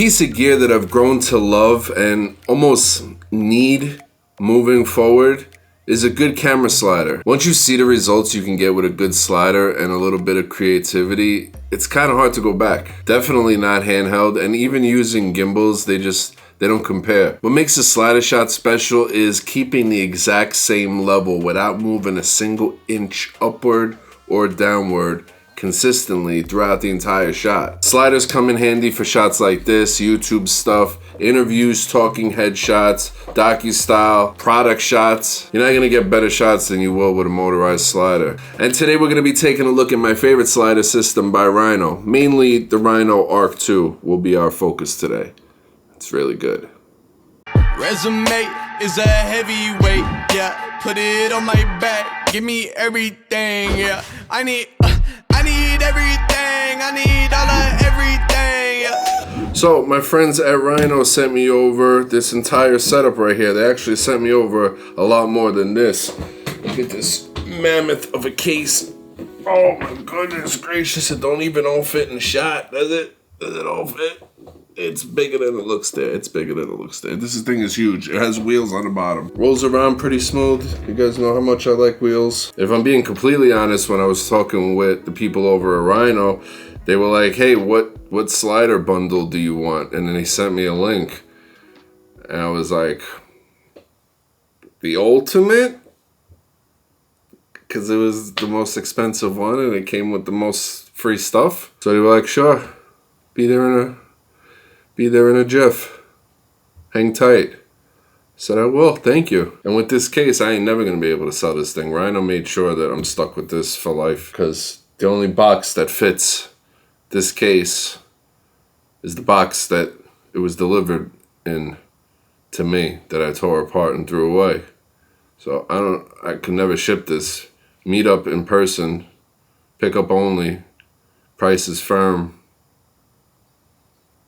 piece of gear that I've grown to love and almost need moving forward is a good camera slider. Once you see the results you can get with a good slider and a little bit of creativity, it's kind of hard to go back. Definitely not handheld, and even using gimbals, they don't compare. What makes a slider shot special is keeping the exact same level without moving a single inch upward or downward consistently throughout the entire shot. Sliders come in handy for shots like this, YouTube stuff, interviews, talking head shots, docu-style, product shots. You're not gonna get better shots than you will with a motorized slider. And today we're gonna be taking a look at my favorite slider system by Rhino. Mainly the Rhino Arc 2 will be our focus today. It's really good. Resume is a heavyweight, yeah. Put it on my back, give me everything, yeah. I need everything, I need all of everything, yeah. So my friends at Rhino sent me over this entire setup right here. They actually sent me over a lot more than this. Look at this mammoth of a case. Oh my goodness gracious, it don't even all fit in the shot, does it? Does it all fit? It's bigger than it looks there. It's bigger than it looks there. This thing is huge. It has wheels on the bottom. Rolls around pretty smooth. You guys know how much I like wheels. If I'm being completely honest, when I was talking with the people over at Rhino, they were like, hey, what slider bundle do you want? And then they sent me a link. And I was like, the ultimate? Because it was the most expensive one and it came with the most free stuff. So they were like, sure, be there in a jiff. Hang tight. Said I will, thank you. And with this case, I ain't never gonna be able to sell this thing. Rhino made sure that I'm stuck with this for life because the only box that fits this case is the box that it was delivered in to me that I tore apart and threw away. So I could never ship this. Meet up in person, pick up only, price is firm.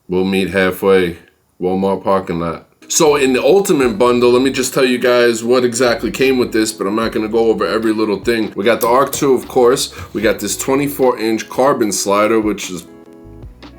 We'll meet halfway, Walmart parking lot. So in the ultimate bundle, let me just tell you guys what exactly came with this, but I'm not gonna go over every little thing. We got the Arc 2, of course. We got this 24-inch carbon slider, which is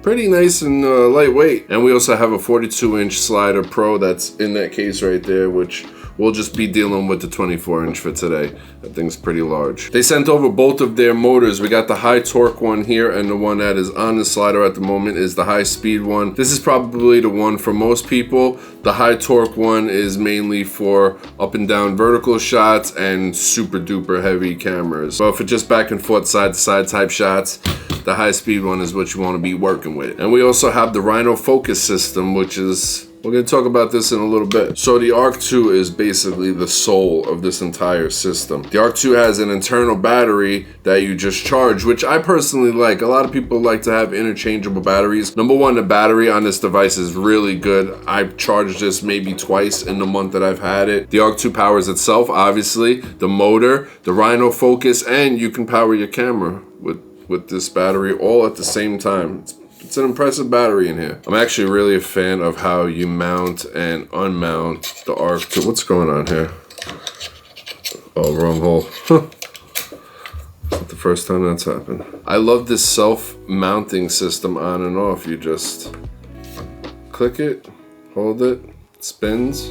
pretty nice and lightweight. And we also have a 42-inch slider pro that's in that case right there, which we'll just be dealing with the 24-inch for today. That thing's pretty large. They sent over both of their motors. We got the high torque one here, and the one that is on the slider at the moment is the high speed one. This is probably the one for most people. The high torque one is mainly for up and down vertical shots and super duper heavy cameras. But for just back and forth, side to side type shots, the high speed one is what you want to be working with. And we also have the Rhino Focus system, which is, we're going to talk about this in a little bit. So the Arc 2 is basically the soul of this entire system. The Arc 2 has an internal battery that you just charge, which I personally like. A lot of people like to have interchangeable batteries. Number one, the battery on this device is really good. I've charged this maybe twice in the month that I've had it. The Arc 2 powers itself, obviously, the motor, the Rhino Focus, and you can power your camera with this battery all at the same time. It's an impressive battery in here. I'm actually really a fan of how you mount and unmount the Arc 2. What's going on here? Oh, wrong hole. It's not the first time that's happened. I love this self-mounting system on and off. You just click it, hold it, it spins,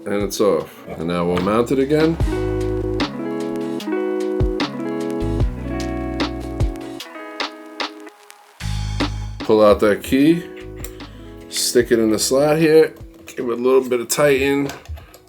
and it's off. And now we'll mount it again. Pull out that key, stick it in the slot here, give it a little bit of tighten,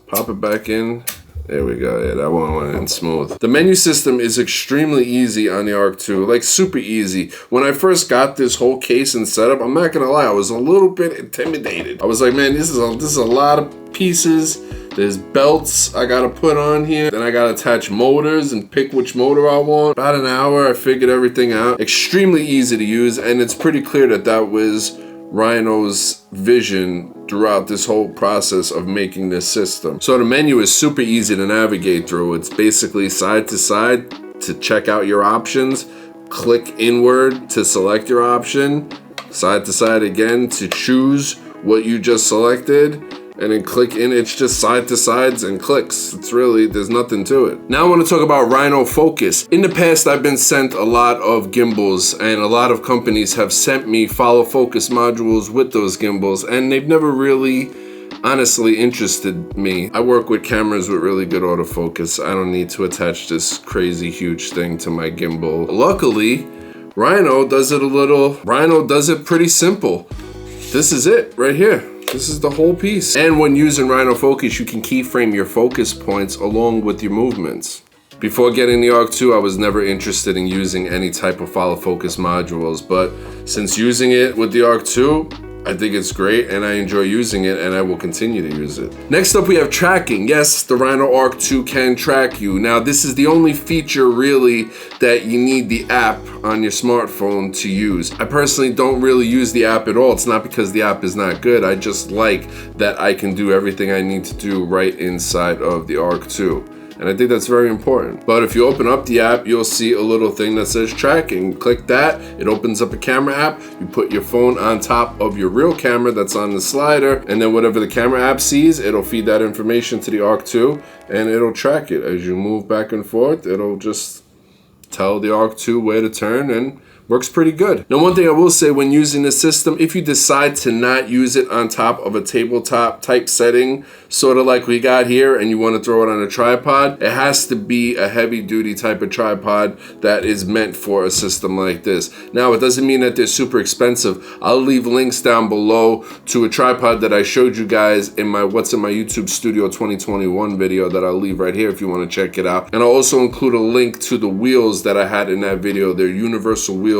pop it back in. There we go. Yeah, that one went in smooth. The menu system is extremely easy on the Arc 2, like super easy. When I first got this whole case and setup, I'm not gonna lie, I was a little bit intimidated. I was like, man, this is a lot of pieces. There's belts I gotta put on here. Then I gotta attach motors and pick which motor I want. About an hour, I figured everything out. Extremely easy to use, and it's pretty clear that that was Rhino's vision throughout this whole process of making this system. So the menu is super easy to navigate through. It's basically side to side to check out your options, click inward to select your option, side to side again to choose what you just selected, and then click in. It's just side to sides and clicks. It's really, there's nothing to it. Now I want to talk about Rhino Focus. In the past, I've been sent a lot of gimbals, and a lot of companies have sent me follow focus modules with those gimbals, and they've never really honestly interested me. I work with cameras with really good autofocus. I don't need to attach this crazy huge thing to my gimbal. Luckily, Rhino does it pretty simple. This is it right here. This is the whole piece. And when using Rhino Focus, you can keyframe your focus points along with your movements. Before getting the Arc 2, I was never interested in using any type of follow focus modules, but since using it with the Arc 2, I think it's great and I enjoy using it, and I will continue to use it. Next up, we have tracking. Yes, the Rhino Arc 2 can track you. Now, this is the only feature really that you need the app on your smartphone to use. I personally don't really use the app at all. It's not because the app is not good. I just like that I can do everything I need to do right inside of the Arc 2. And I think that's very important. But if you open up the app, you'll see a little thing that says tracking. Click that, it opens up a camera app. You put your phone on top of your real camera that's on the slider, and then whatever the camera app sees, it'll feed that information to the Arc 2, and it'll track it. As you move back and forth, it'll just tell the Arc 2 where to turn, and works pretty good. Now, one thing I will say when using this system, if you decide to not use it on top of a tabletop type setting, sort of like we got here, and you want to throw it on a tripod, it has to be a heavy duty type of tripod that is meant for a system like this. Now, it doesn't mean that they're super expensive. I'll leave links down below to a tripod that I showed you guys in my What's in My YouTube Studio 2021 video that I'll leave right here if you want to check it out. And I'll also include a link to the wheels that I had in that video. They're universal wheels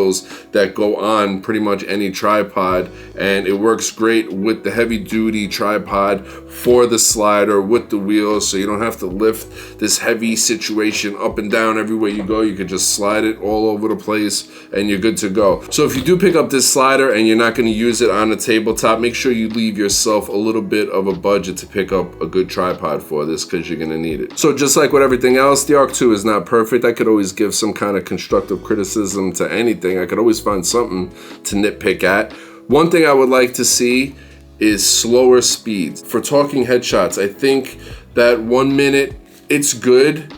that go on pretty much any tripod, and it works great with the heavy duty tripod for the slider with the wheels, so you don't have to lift this heavy situation up and down everywhere you go. You could just slide it all over the place and you're good to go. So if you do pick up this slider and you're not going to use it on a tabletop, make sure you leave yourself a little bit of a budget to pick up a good tripod for this, because you're going to need it. So just like with everything else, the Arc 2 is not perfect. I could always give some kind of constructive criticism to anything. I could always find something to nitpick at. One thing I would like to see is slower speeds. For talking headshots, I think that 1 minute, it's good.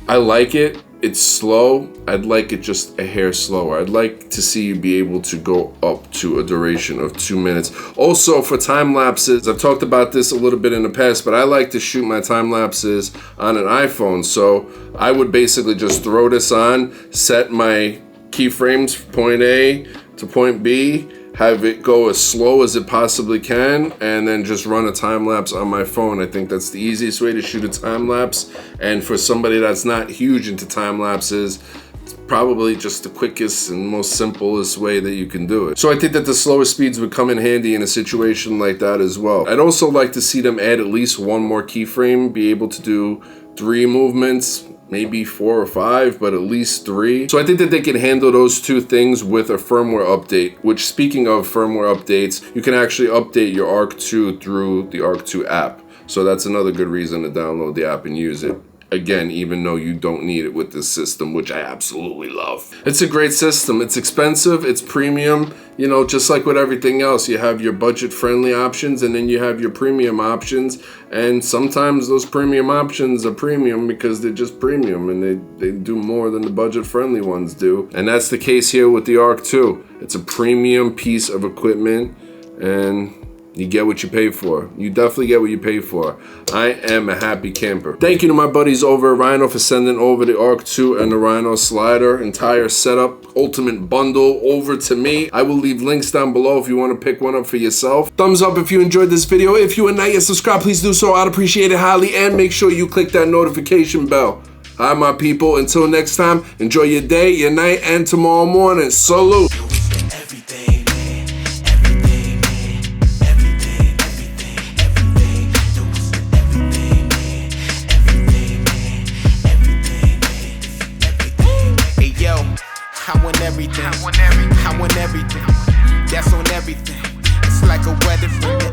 I like it. It's slow. I'd like it just a hair slower. I'd like to see you be able to go up to a duration of 2 minutes. Also, for time lapses, I've talked about this a little bit in the past, but I like to shoot my time lapses on an iPhone. So I would basically just throw this on, set my keyframes point A to point B, have it go as slow as it possibly can, and then just run a time lapse on my phone. I think that's the easiest way to shoot a time lapse, and for somebody that's not huge into time lapses, it's probably just the quickest and most simplest way that you can do it. So I think that the slower speeds would come in handy in a situation like that as well. I'd also like to see them add at least one more keyframe, be able to do 3 movements, maybe 4 or 5, but at least 3. So I think that they can handle those 2 things with a firmware update, which, speaking of firmware updates, you can actually update your Arc 2 through the Arc 2 app. So that's another good reason to download the app and use it. Again, even though you don't need it with this system, which I absolutely love. It's a great system. It's expensive, it's premium. You know, just like with everything else, you have your budget-friendly options, and then you have your premium options. And sometimes those premium options are premium because they're just premium, and they do more than the budget-friendly ones do. And that's the case here with the Arc 2. It's a premium piece of equipment, and you get what you pay for. You definitely get what you pay for. I am a happy camper. Thank you to my buddies over at Rhino for sending over the Arc 2 and the Rhino slider, entire setup, ultimate bundle over to me. I will leave links down below if you want to pick one up for yourself. Thumbs up if you enjoyed this video. If you are not yet subscribed, please do so. I'd appreciate it highly, and make sure you click that notification bell. All right, my people, until next time, enjoy your day, your night, and tomorrow morning. Salute. I want everything. That's on everything. It's like a wedding.